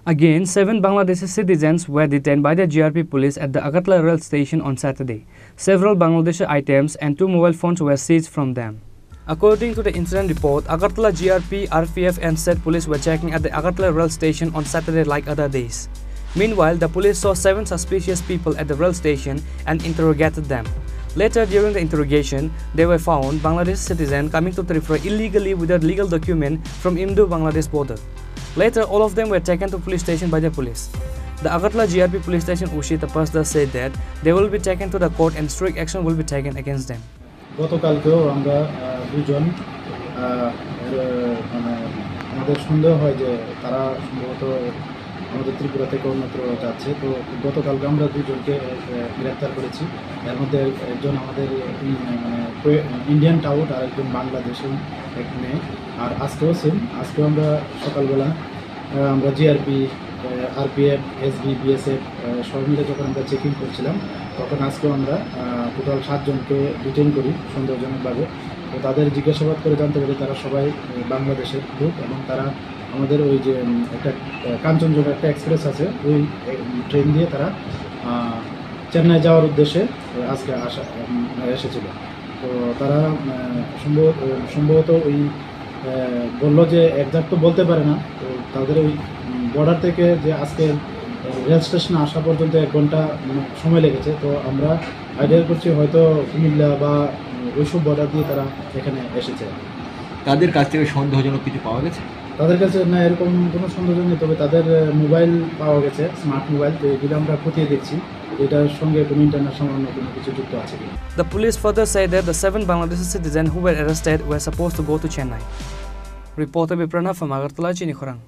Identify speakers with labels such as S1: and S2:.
S1: Again, 7 Bangladeshi citizens were detained by the GRP police at the Agartala rail station on Saturday. Several Bangladeshi items and 2 mobile phones were seized from them. According to the incident report, Agartala GRP, RPF and state police were checking at the Agartala rail station on Saturday like other days. Meanwhile, the police saw 7 suspicious people at the rail station and interrogated them. Later, during the interrogation, they were found Bangladeshi citizens coming to Tripura illegally without legal document from Indo-Bangladesh border. Later, all of them were taken to police station by the police. The Agartala GRP police station Ushita Pasda said that they will be taken to the court and strict action will be taken against them.
S2: গতকালকেও আমরা দুজন আমাদের সন্দেহ হয় যে তারা সম্ভবত আমাদের ত্রিপুরা থেকে অন্যত্র যাচ্ছে। তো গতকালকে আমরা দুজনকে গ্রেপ্তার করেছি। এর মধ্যে একজন আমাদের ইন্ডিয়ান টাউট আর একজন বাংলাদেশের এক মেয়ে। আর আজকেও সেম, আজকেও আমরা সকালবেলা আমরা জিআরপি, আরপিএফ, এসবি, বিএসএফ সবাই মিলে যখন আমরা চেকিং করছিলাম, তখন আজকেও আমরা টোটাল 7 জনকে ডিটেইন করি সন্দেহজনকভাবে। তো তাদের জিজ্ঞাসাবাদ করে জানতে পারি তারা সবাই বাংলাদেশের লোক এবং তারা আমাদের ওই যে একটা কাঞ্চনজঙ্ঘা একটা এক্সপ্রেস আছে, ওই ট্রেন দিয়ে তারা চেন্নাই যাওয়ার উদ্দেশ্যে আজকে এসেছিল। তো তারা সম্ভবত ওই বললো যে একজাক্ট তো বলতে পারে না। তো তাদের ওই বর্ডার থেকে যে আজকে রেল স্টেশনে আসা পর্যন্ত 1 ঘন্টা সময় লেগেছে। তো আমরা আইডিয়া করছি হয়তো কুমিল্লা বা ওইসব বর্ডার দিয়ে তারা এখানে এসেছে।
S3: তাদের কাছ থেকে সন্দেহজনক কিছু পাওয়া গেছে?
S2: তাদের কাছে না এরকম কোনো সন্দেহজনক নেই, তবে তাদের মোবাইল পাওয়া গেছে, স্মার্ট মোবাইল। তো এগুলো আমরা খতিয়ে দেখছি এটার সঙ্গে কোনো ইন্টারন্যাশনাল কোনো কিছু যুক্ত আছে কিনা।
S1: The police further said that the 7 Bangladeshi citizens who were arrested were supposed to go to Chennai. Reporter Biprana from Agartala, Chini Khorang.